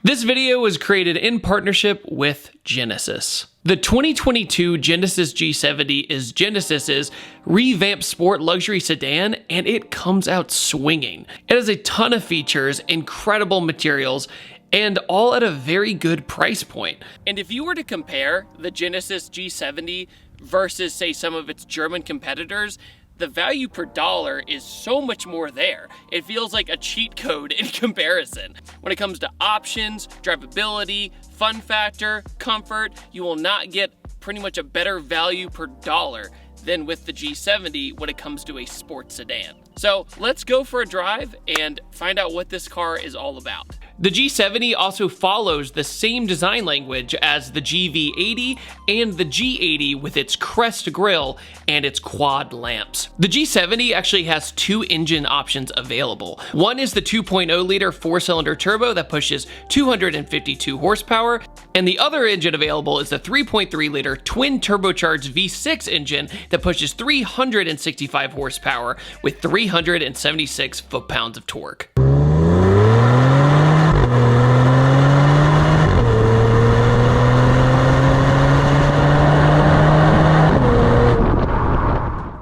This video was created in partnership with Genesis. The 2022 Genesis G70 is Genesis's revamped sport luxury sedan, and it comes out swinging. It has a ton of features, incredible materials, and all at a very good price point. And if you were to compare the Genesis G70 versus, say, some of its German competitors, the value per dollar is so much more there. It feels like a cheat code in comparison. When it comes to options, drivability, fun factor, comfort, you will not get pretty much a better value per dollar than with the G70 when it comes to a sports sedan. So let's go for a drive and find out what this car is all about. The G70 also follows the same design language as the GV80 and the G80 with its crest grille and its quad lamps. The G70 actually has two engine options available. One is the 2.0 liter four-cylinder turbo that pushes 252 horsepower, and the other engine available is the 3.3 liter twin turbocharged V6 engine that pushes 365 horsepower with 376 foot-pounds of torque.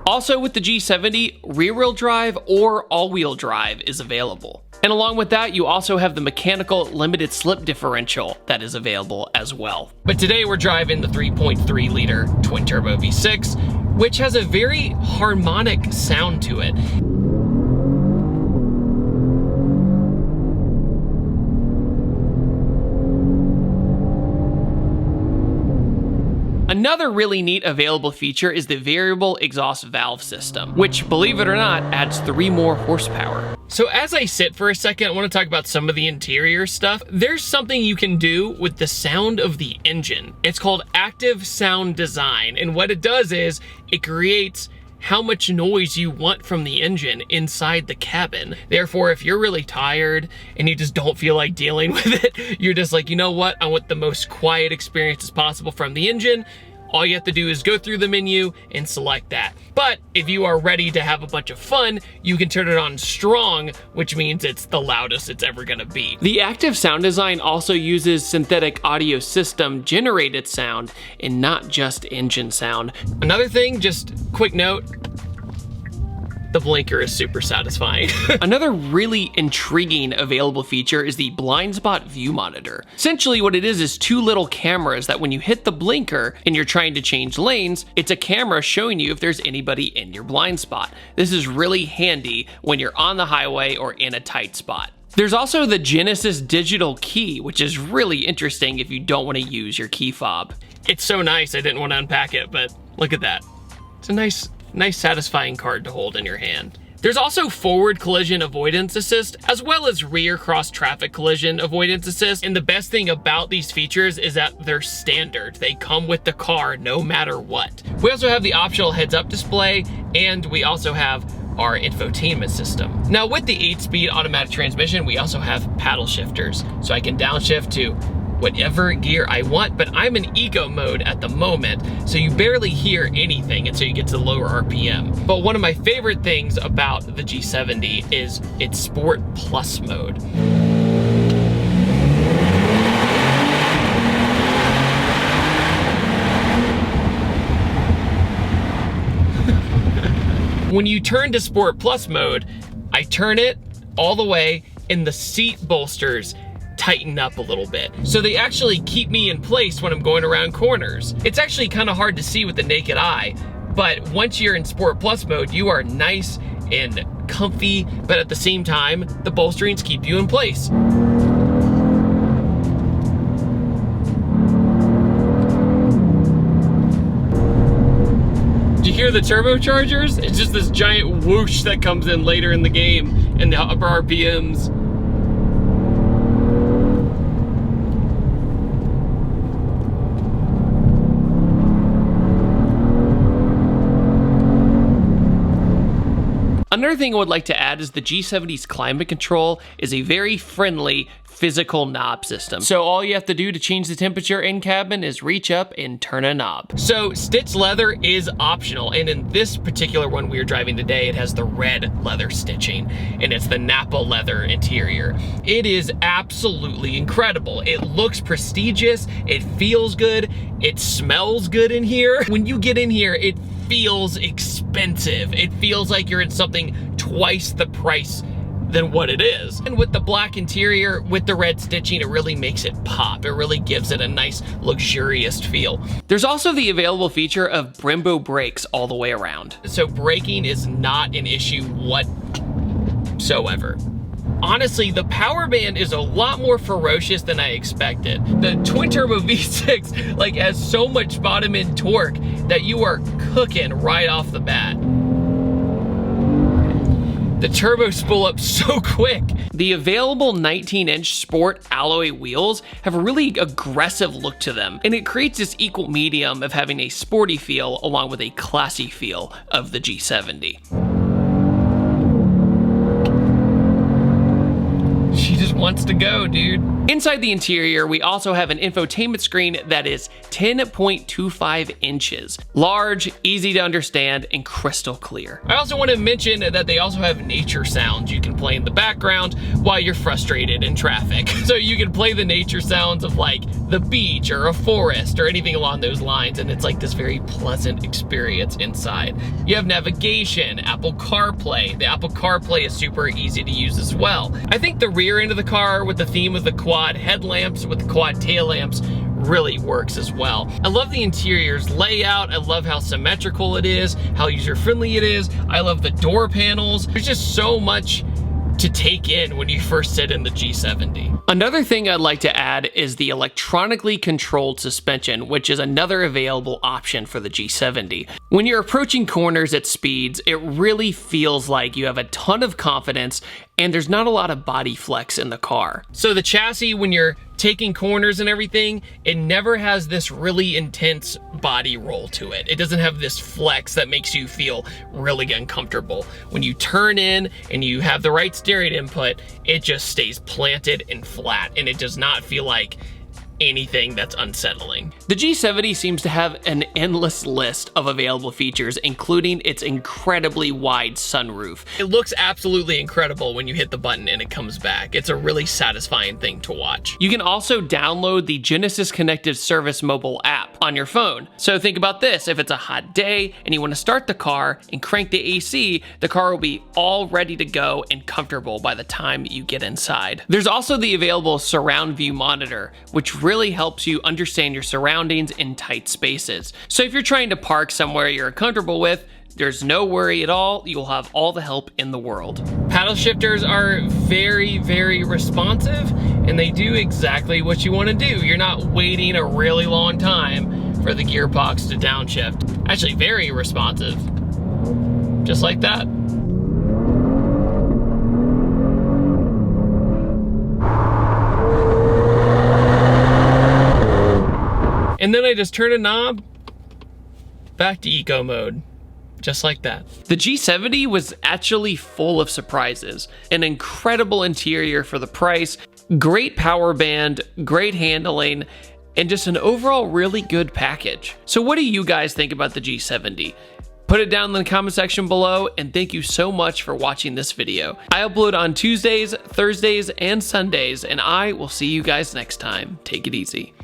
Also with the G70, rear-wheel drive or all-wheel drive is available. And along with that, you also have the mechanical limited slip differential that is available as well. But today we're driving the 3.3 liter twin turbo V6, which has a very harmonic sound to it. Another really neat available feature is the variable exhaust valve system, which, believe it or not, adds 3 more horsepower. So as I sit for a second, I want to talk about some of the interior stuff. There's something you can do with the sound of the engine. It's called active sound design, and what it does is it creates how much noise you want from the engine inside the cabin. Therefore, if you're really tired and you just don't feel like dealing with it, you're just like, you know what? I want the most quiet experience as possible from the engine. All you have to do is go through the menu and select that. But if you are ready to have a bunch of fun, you can turn it on strong, which means it's the loudest it's ever gonna be. The active sound design also uses synthetic audio system generated sound and not just engine sound. Another thing, just quick note, the blinker is super satisfying. Another really intriguing available feature is the blind spot view monitor. Essentially what it is 2 little cameras that when you hit the blinker and you're trying to change lanes, it's a camera showing you if there's anybody in your blind spot. This is really handy when you're on the highway or in a tight spot. There's also the Genesis digital key, which is really interesting if you don't want to use your key fob. It's so nice, I didn't want to unpack it, but look at that. It's a nice satisfying card to hold in your hand. There's also forward collision avoidance assist, as well as rear cross traffic collision avoidance assist. And the best thing about these features is that they're standard. They come with the car no matter what. We also have the optional heads-up display, and we also have our infotainment system. Now with the 8-speed automatic transmission, we also have paddle shifters. So I can downshift to whatever gear I want, but I'm in eco mode at the moment, so you barely hear anything until you get to the lower RPM. But one of my favorite things about the G70 is its Sport Plus mode. When you turn to Sport Plus mode, I turn it all the way and the seat bolsters tighten up a little bit. So they actually keep me in place when I'm going around corners. It's actually kind of hard to see with the naked eye, but once you're in Sport Plus mode, you are nice and comfy, but at the same time, the bolsterings keep you in place. Did you hear the turbochargers? It's just this giant whoosh that comes in later in the game and the upper RPMs. Another thing I would like to add is the G70's climate control is a very friendly physical knob system. So all you have to do to change the temperature in cabin is reach up and turn a knob. So stitched leather is optional, and in this particular one we are driving today, it has the red leather stitching, and it's the Napa leather interior. It is absolutely incredible. It looks prestigious, it feels good, it smells good in here. When you get in here, it feels expensive. It feels like you're in something twice the price than what it is. And with the black interior, with the red stitching, it really makes it pop. It really gives it a nice, luxurious feel. There's also the available feature of Brembo brakes all the way around. So braking is not an issue whatsoever. Honestly, the power band is a lot more ferocious than I expected. The twin turbo V6 like has so much bottom end torque that you are cooking right off the bat. The turbos spool up so quick. The available 19-inch sport alloy wheels have a really aggressive look to them, and it creates this equal medium of having a sporty feel along with a classy feel of the G70. She just wants to go, dude. Inside the interior, we also have an infotainment screen that is 10.25 inches. Large, easy to understand, and crystal clear. I also want to mention that they also have nature sounds you can play in the background while you're frustrated in traffic. So you can play the nature sounds of like the beach or a forest or anything along those lines, and it's like this very pleasant experience inside. You have navigation, Apple CarPlay. The Apple CarPlay is super easy to use as well. I think the rear end of the car with the theme of the quad headlamps with the quad tail lamps really works as well. I love the interior's layout. I love how symmetrical it is, how user-friendly it is. I love the door panels. There's just so much to take in when you first sit in the G70. Another thing I'd like to add is the electronically controlled suspension, which is another available option for the G70. When you're approaching corners at speeds, it really feels like you have a ton of confidence and there's not a lot of body flex in the car. So the chassis, when you're taking corners and everything, it never has this really intense body roll to it. It doesn't have this flex that makes you feel really uncomfortable. When you turn in and you have the right steering input, it just stays planted and flat, and it does not feel like anything that's unsettling. The G70 seems to have an endless list of available features, including its incredibly wide sunroof. It looks absolutely incredible when you hit the button and it comes back. It's a really satisfying thing to watch. You can also download the Genesis Connected Service mobile app on your phone. So think about this, if it's a hot day and you want to start the car and crank the AC, the car will be all ready to go and comfortable by the time you get inside. There's also the available surround view monitor, which really helps you understand your surroundings in tight spaces. So if you're trying to park somewhere you're comfortable with, there's no worry at all. You'll have all the help in the world. Paddle shifters are very, very responsive, and they do exactly what you want to do. You're not waiting a really long time for the gearbox to downshift. Actually, very responsive. Just like that. And then I just turn a knob, back to eco mode, just like that. The G70 was actually full of surprises. An incredible interior for the price, great power band, great handling, and just an overall really good package. So what do you guys think about the G70? Put it down in the comment section below, and thank you so much for watching this video. I upload on Tuesdays, Thursdays, and Sundays, and I will see you guys next time. Take it easy.